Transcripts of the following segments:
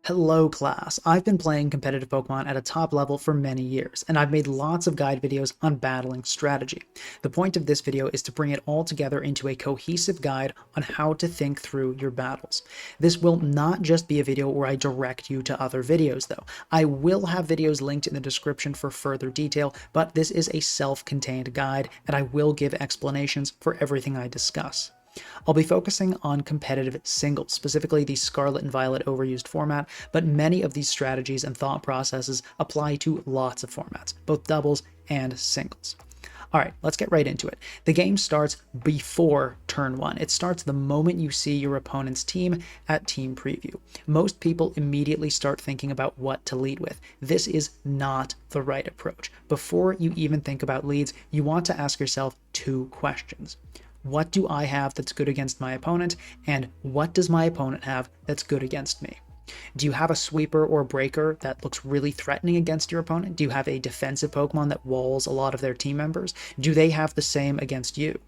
Hello class, I've been playing competitive Pokemon at a top level for many years, and I've made lots of guide videos on battling strategy. The point of this video is to bring it all together into a cohesive guide on how to think through your battles. This will not just be a video where I direct you to other videos though. I will have videos linked in the description for further detail, but this is a self-contained guide, and I will give explanations for everything I discuss. I'll be focusing on competitive singles, specifically the Scarlet and Violet overused format, but many of these strategies and thought processes apply to lots of formats, both doubles and singles. Alright, let's get right into it. The game starts before turn 1. It starts the moment you see your opponent's team at team preview. Most people immediately start thinking about what to lead with. This is not the right approach. Before you even think about leads, you want to ask yourself two questions. What do I have that's good against my opponent, and what does my opponent have that's good against me? Do you have a sweeper or breaker that looks really threatening against your opponent? Do you have a defensive Pokemon that walls a lot of their team members? Do they have the same against you?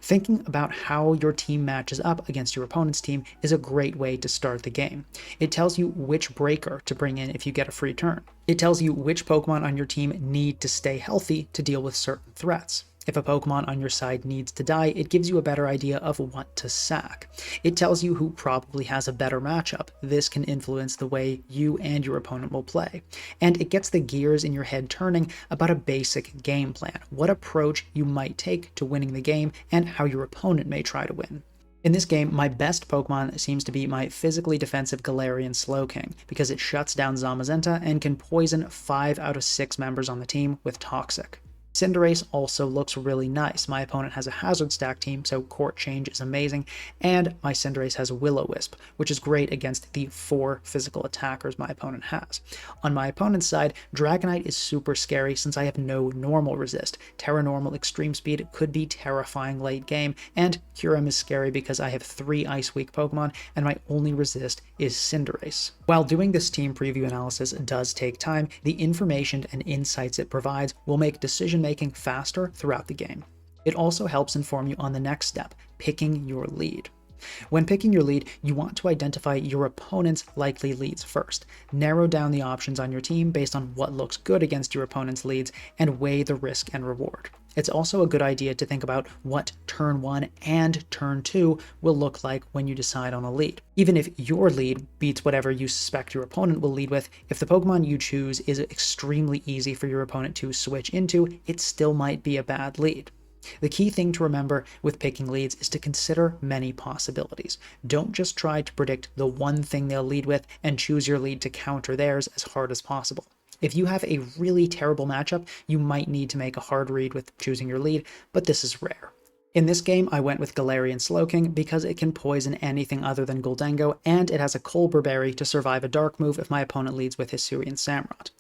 Thinking about how your team matches up against your opponent's team is a great way to start the game. It tells you which breaker to bring in if you get a free turn. It tells you which Pokemon on your team need to stay healthy to deal with certain threats. If a Pokemon on your side needs to die, it gives you a better idea of what to sack. It tells you who probably has a better matchup. This can influence the way you and your opponent will play. And it gets the gears in your head turning about a basic game plan, what approach you might take to winning the game, and how your opponent may try to win. In this game, my best Pokemon seems to be my physically defensive Galarian Slowking, because it shuts down Zamazenta and can poison 5 out of 6 members on the team with Toxic. Cinderace also looks really nice. My opponent has a Hazard Stack team, so Court Change is amazing, and my Cinderace has Will-O-Wisp, which is great against the 4 physical attackers my opponent has. On my opponent's side, Dragonite is super scary since I have no normal resist. Terra Normal Extreme Speed could be terrifying late game, and Kyurem is scary because I have 3 Ice Weak Pokemon, and my only resist is Cinderace. While doing this team preview analysis does take time, the information and insights it provides will make decision making faster throughout the game. It also helps inform you on the next step, picking your lead. When picking your lead, you want to identify your opponent's likely leads first. Narrow down the options on your team based on what looks good against your opponent's leads and weigh the risk and reward. It's also a good idea to think about what turn 1 and turn 2 will look like when you decide on a lead. Even if your lead beats whatever you suspect your opponent will lead with, if the Pokemon you choose is extremely easy for your opponent to switch into, it still might be a bad lead. The key thing to remember with picking leads is to consider many possibilities. Don't just try to predict the one thing they'll lead with and choose your lead to counter theirs as hard as possible. If you have a really terrible matchup, you might need to make a hard read with choosing your lead, but this is rare. In this game, I went with Galarian Slowking because it can poison anything other than Gholdengo, and it has a Colbur Berry to survive a dark move if my opponent leads with Hisuian Samurott.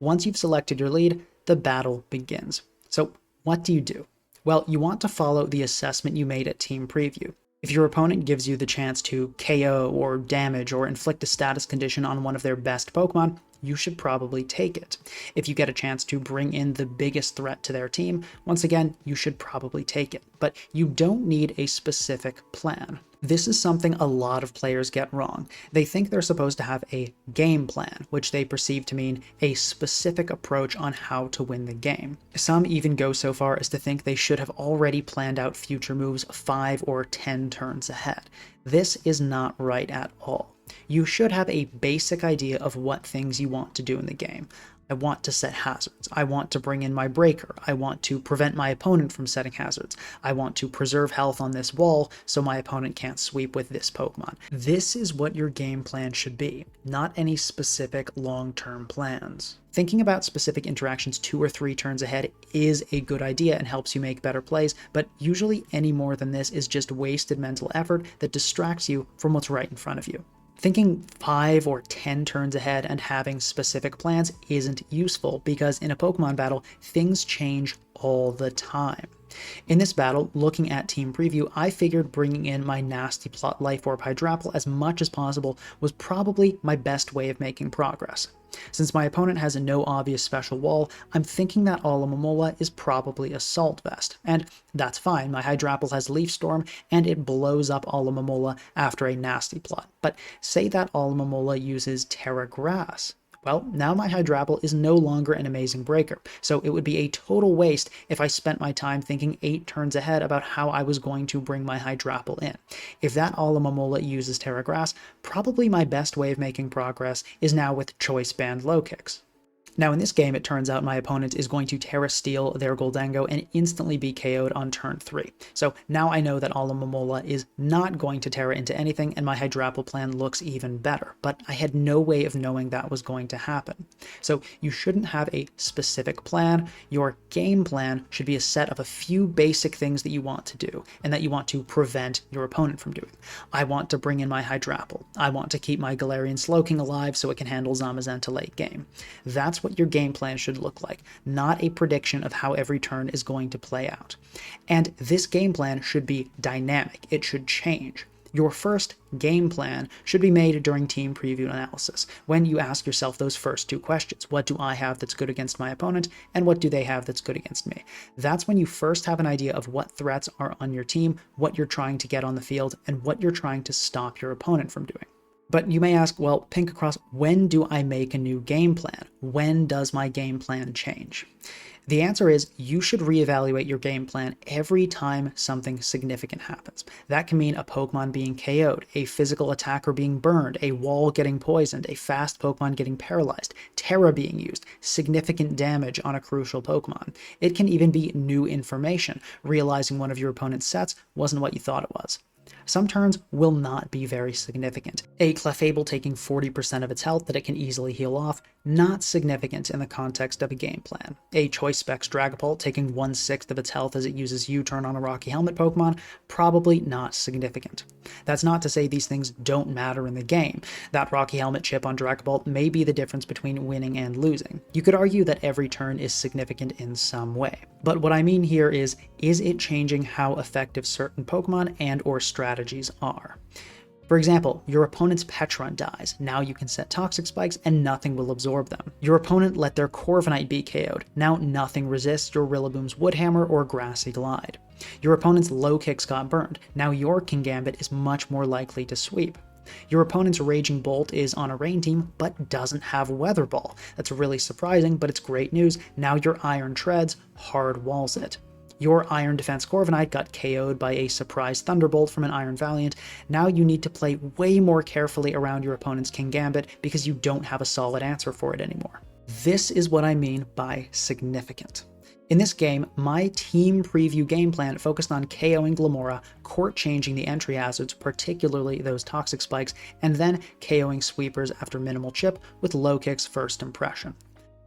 Once you've selected your lead, the battle begins. So what do you do? Well, you want to follow the assessment you made at Team Preview. If your opponent gives you the chance to KO or damage or inflict a status condition on one of their best Pokemon, you should probably take it. If you get a chance to bring in the biggest threat to their team, once again, you should probably take it. But you don't need a specific plan. This is something a lot of players get wrong. They think they're supposed to have a game plan, which they perceive to mean a specific approach on how to win the game. Some even go so far as to think they should have already planned out future moves 5 or 10 turns ahead. This is not right at all. You should have a basic idea of what things you want to do in the game. I want to set hazards. I want to bring in my breaker. I want to prevent my opponent from setting hazards. I want to preserve health on this wall so my opponent can't sweep with this Pokemon. This is what your game plan should be, not any specific long-term plans. Thinking about specific interactions 2 or 3 turns ahead is a good idea and helps you make better plays, but usually any more than this is just wasted mental effort that distracts you from what's right in front of you. Thinking 5 or 10 turns ahead and having specific plans isn't useful because in a Pokemon battle, things change all the time. In this battle, looking at team preview, I figured bringing in my nasty plot Life Orb Hydrapple as much as possible was probably my best way of making progress. Since my opponent has no obvious special wall, I'm thinking that Alomomola is probably Assault Vest, and that's fine. My Hydrapple has Leaf Storm, and it blows up Alomomola after a nasty plot. But say that Alomomola uses Terra Grass. Well, now my Hydrapple is no longer an amazing breaker, so it would be a total waste if I spent my time thinking 8 turns ahead about how I was going to bring my Hydrapple in. If that Alomomola uses Terra Grass, probably my best way of making progress is now with Choice Band Low Kicks. Now in this game, it turns out my opponent is going to Terra Steel their Goldango and instantly be KO'd on turn 3. So now I know that Alomomola is not going to Terra into anything, and my Hydrapple plan looks even better, but I had no way of knowing that was going to happen. So you shouldn't have a specific plan. Your game plan should be a set of a few basic things that you want to do, and that you want to prevent your opponent from doing. I want to bring in my Hydrapple. I want to keep my Galarian Slowking alive so it can handle Zamazenta late game. That's what your game plan should look like, not a prediction of how every turn is going to play out. And this game plan should be dynamic. It should change. Your first game plan should be made during team preview analysis, when you ask yourself those first 2 questions. What do I have that's good against my opponent, and what do they have that's good against me? That's when you first have an idea of what threats are on your team, what you're trying to get on the field, and what you're trying to stop your opponent from doing. But you may ask, well, Pink Across, when do I make a new game plan? When does my game plan change? The answer is you should reevaluate your game plan every time something significant happens. That can mean a Pokemon being KO'd, a physical attacker being burned, a wall getting poisoned, a fast Pokemon getting paralyzed, Terra being used, significant damage on a crucial Pokemon. It can even be new information, realizing one of your opponent's sets wasn't what you thought it was. Some turns will not be very significant. A Clefable taking 40% of its health that it can easily heal off, not significant in the context of a game plan. A Choice Specs Dragapult taking 1/6 of its health as it uses U-turn on a Rocky Helmet Pokemon, probably not significant. That's not to say these things don't matter in the game. That Rocky Helmet chip on Dragapult may be the difference between winning and losing. You could argue that every turn is significant in some way. But what I mean here is it changing how effective certain Pokemon and or strategies are? For example, your opponent's Petron dies. Now you can set Toxic Spikes and nothing will absorb them. Your opponent let their Corviknight be KO'd. Now nothing resists your Rillaboom's Woodhammer or Grassy Glide. Your opponent's Low Kicks got burned. Now your Kingambit is much more likely to sweep. Your opponent's Raging Bolt is on a rain team, but doesn't have Weather Ball. That's really surprising, but it's great news. Now your Iron Treads hard walls it. Your Iron Defense Corviknight got KO'd by a surprise Thunderbolt from an Iron Valiant. Now you need to play way more carefully around your opponent's Kingambit because you don't have a solid answer for it anymore. This is what I mean by significant. In this game, my team preview game plan focused on KOing Glimmora, court changing the entry hazards, particularly those Toxic Spikes, and then KOing sweepers after minimal chip with Low Kick's first impression.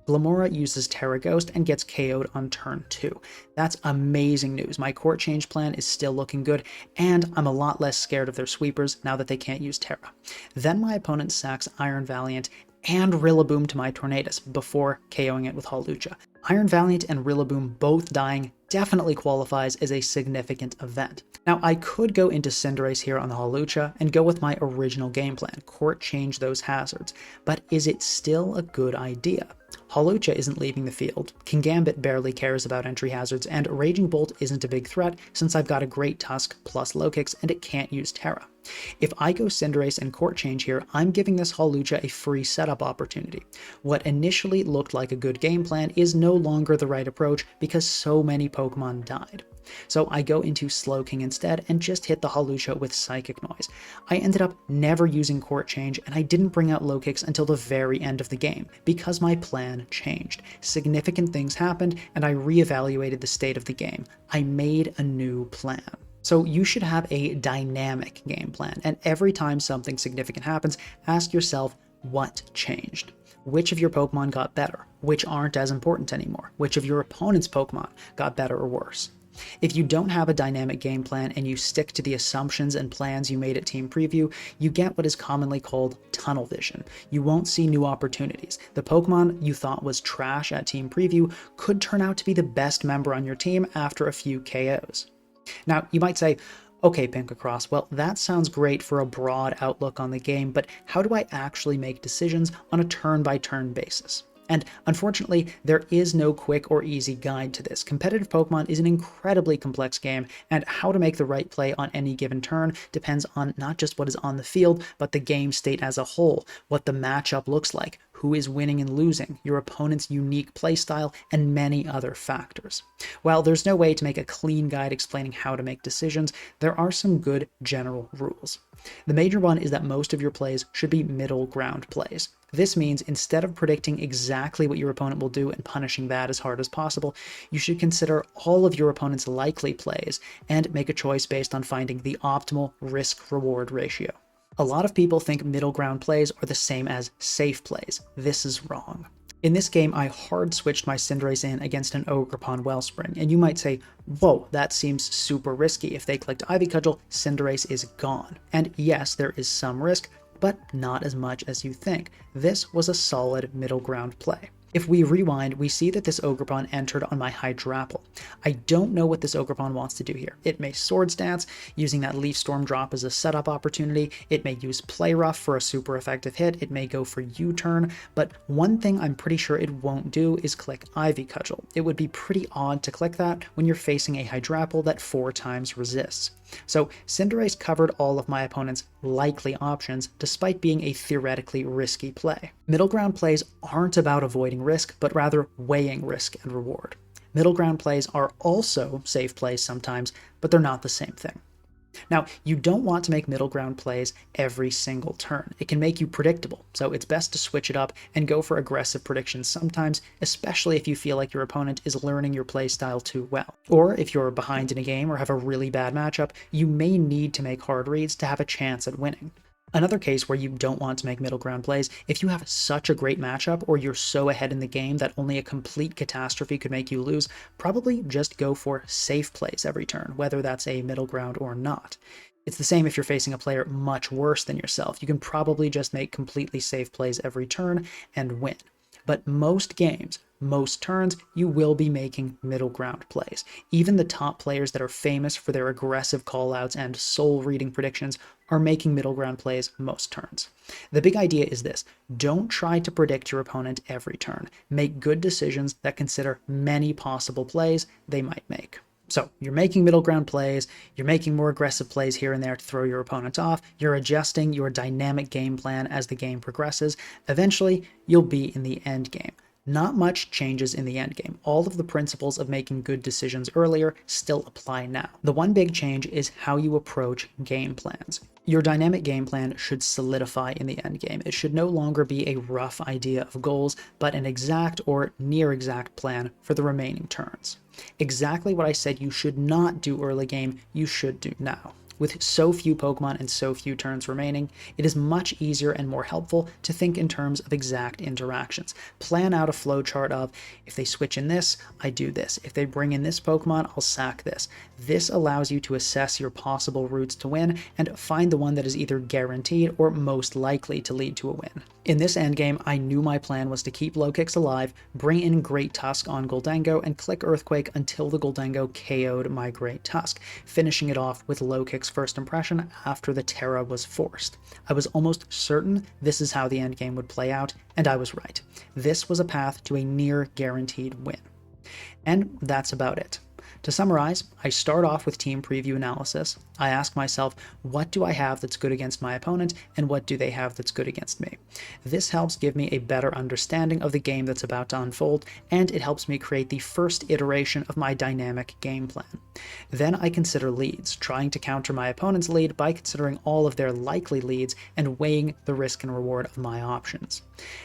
Glimmora uses Terra Ghost and gets KO'd on turn 2. That's amazing news. My court change plan is still looking good, and I'm a lot less scared of their sweepers now that they can't use Terra. Then my opponent sacks Iron Valiant and Rillaboom to my Tornadus before KOing it with Hawlucha. Iron Valiant and Rillaboom both dying definitely qualifies as a significant event. Now, I could go into Cinderace here on the Hawlucha and go with my original game plan, court change those hazards, but is it still a good idea? Hawlucha isn't leaving the field, Kingambit barely cares about entry hazards, and Raging Bolt isn't a big threat since I've got a Great Tusk plus Low Kicks and it can't use Terra. If I go Cinderace and court change here, I'm giving this Hawlucha a free setup opportunity. What initially looked like a good game plan is no longer the right approach because so many Pokemon died. So I go into Slowking instead and just hit the Hawlucha with Psychic Noise. I ended up never using court change and I didn't bring out Low Kicks until the very end of the game because my plan changed. Significant things happened and I reevaluated the state of the game. I made a new plan. So you should have a dynamic game plan, and every time something significant happens, ask yourself what changed. Which of your Pokemon got better? Which aren't as important anymore? Which of your opponent's Pokemon got better or worse? If you don't have a dynamic game plan and you stick to the assumptions and plans you made at Team Preview, you get what is commonly called tunnel vision. You won't see new opportunities. The Pokemon you thought was trash at Team Preview could turn out to be the best member on your team after a few KOs. Now, you might say, okay, Pinkacross, well, that sounds great for a broad outlook on the game, but how do I actually make decisions on a turn-by-turn basis? And unfortunately, there is no quick or easy guide to this. Competitive Pokemon is an incredibly complex game, and how to make the right play on any given turn depends on not just what is on the field, but the game state as a whole, what the matchup looks like, who is winning and losing, your opponent's unique playstyle, and many other factors. While there's no way to make a clean guide explaining how to make decisions, there are some good general rules. The major one is that most of your plays should be middle ground plays. This means instead of predicting exactly what your opponent will do and punishing that as hard as possible, you should consider all of your opponent's likely plays and make a choice based on finding the optimal risk-reward ratio. A lot of people think middle ground plays are the same as safe plays. This is wrong. In this game, I hard switched my Cinderace in against an Ogerpon Wellspring, and you might say, whoa, that seems super risky. If they clicked Ivy Cudgel, Cinderace is gone. And yes, there is some risk, but not as much as you think. This was a solid middle ground play. If we rewind, we see that this Ogerpon entered on my Hydrapple. I don't know what this Ogerpon wants to do here. It may Swords Dance, using that Leaf Storm drop as a setup opportunity. It may use Play Rough for a super effective hit. It may go for U-turn, but one thing I'm pretty sure it won't do is click Ivy Cudgel. It would be pretty odd to click that when you're facing a Hydrapple that 4 times resists. So Cinderace covered all of my opponent's likely options, despite being a theoretically risky play. Middle ground plays aren't about avoiding risk, but rather weighing risk and reward. Middle ground plays are also safe plays sometimes, but they're not the same thing. Now, you don't want to make middle ground plays every single turn. It can make you predictable, so it's best to switch it up and go for aggressive predictions sometimes, especially if you feel like your opponent is learning your playstyle too well. Or if you're behind in a game or have a really bad matchup, you may need to make hard reads to have a chance at winning. Another case where you don't want to make middle ground plays, if you have such a great matchup or you're so ahead in the game that only a complete catastrophe could make you lose, probably just go for safe plays every turn, whether that's a middle ground or not. It's the same if you're facing a player much worse than yourself. You can probably just make completely safe plays every turn and win. But most games, most turns, you will be making middle ground plays. Even the top players that are famous for their aggressive callouts and soul-reading predictions are making middle ground plays most turns. The big idea is this: don't try to predict your opponent every turn. Make good decisions that consider many possible plays they might make. So you're making middle ground plays, you're making more aggressive plays here and there to throw your opponent off, you're adjusting your dynamic game plan as the game progresses. Eventually, you'll be in the end game. Not much changes in the end game. All of the principles of making good decisions earlier still apply now. The one big change is how you approach game plans. Your dynamic game plan should solidify in the end game. It should no longer be a rough idea of goals, but an exact or near exact plan for the remaining turns. Exactly what I said you should not do early game, you should do now. With so few Pokemon and so few turns remaining, it is much easier and more helpful to think in terms of exact interactions. Plan out a flowchart of, if they switch in this, I do this. If they bring in this Pokemon, I'll sack this. This allows you to assess your possible routes to win and find the one that is either guaranteed or most likely to lead to a win. In this endgame, I knew my plan was to keep Low Kicks alive, bring in Great Tusk on Gholdengo, and click Earthquake until the Gholdengo KO'd my Great Tusk, finishing it off with Low Kick's first impression after the Terra was forced. I was almost certain this is how the endgame would play out, and I was right. This was a path to a near guaranteed win. And that's about it. To summarize, I start off with team preview analysis. I ask myself, what do I have that's good against my opponent, and what do they have that's good against me? This helps give me a better understanding of the game that's about to unfold, and it helps me create the first iteration of my dynamic game plan. Then I consider leads, trying to counter my opponent's lead by considering all of their likely leads and weighing the risk and reward of my options.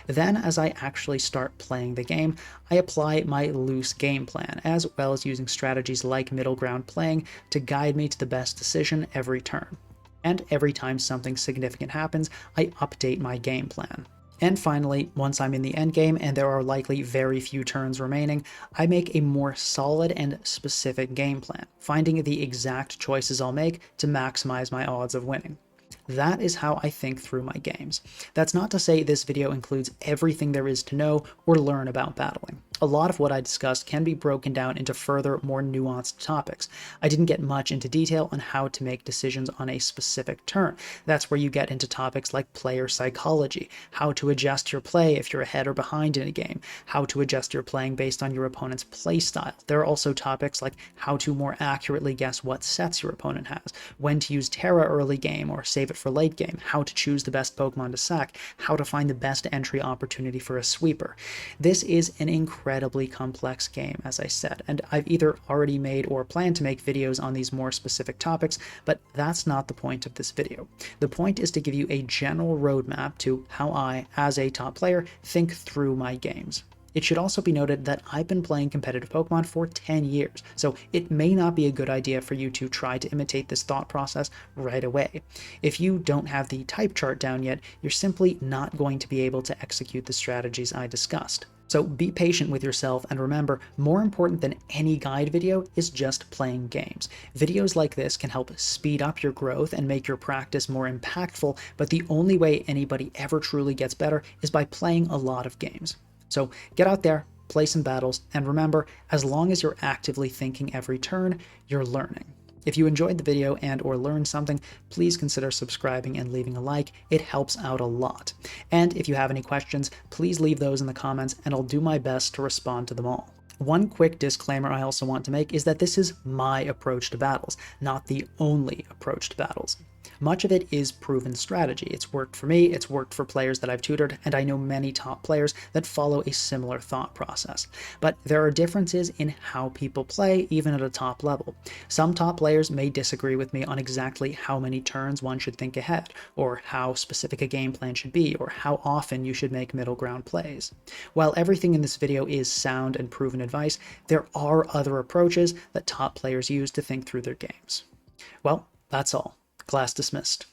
Then, as I actually start playing the game, I apply my loose game plan, as well as using strategies like middle ground playing to guide me to the best decision every turn. And every time something significant happens, I update my game plan. And finally, once I'm in the endgame and there are likely very few turns remaining, I make a more solid and specific game plan, finding the exact choices I'll make to maximize my odds of winning. That is how I think through my games. That's not to say this video includes everything there is to know or learn about battling. A lot of what I discussed can be broken down into further, more nuanced topics. I didn't get much into detail on how to make decisions on a specific turn. That's where you get into topics like player psychology, how to adjust your play if you're ahead or behind in a game, how to adjust your playing based on your opponent's playstyle. There are also topics like how to more accurately guess what sets your opponent has, when to use Terra early game or save it for late game, how to choose the best Pokemon to sack, how to find the best entry opportunity for a sweeper. This is an incredibly complex game, as I said, and I've either already made or plan to make videos on these more specific topics, but that's not the point of this video. The point is to give you a general roadmap to how I, as a top player, think through my games. It should also be noted that I've been playing competitive Pokemon for 10 years, so it may not be a good idea for you to try to imitate this thought process right away. If you don't have the type chart down yet, you're simply not going to be able to execute the strategies I discussed. So be patient with yourself, and remember, more important than any guide video is just playing games. Videos like this can help speed up your growth and make your practice more impactful, but the only way anybody ever truly gets better is by playing a lot of games. So get out there, play some battles, and remember, as long as you're actively thinking every turn, you're learning. If you enjoyed the video and or learned something, please consider subscribing and leaving a like. It helps out a lot. And if you have any questions, please leave those in the comments and I'll do my best to respond to them all. One quick disclaimer I also want to make is that this is my approach to battles, not the only approach to battles. Much of it is proven strategy. It's worked for me, it's worked for players that I've tutored, and I know many top players that follow a similar thought process. But there are differences in how people play, even at a top level. Some top players may disagree with me on exactly how many turns one should think ahead, or how specific a game plan should be, or how often you should make middle ground plays. While everything in this video is sound and proven advice, there are other approaches that top players use to think through their games. Well, that's all. Class dismissed.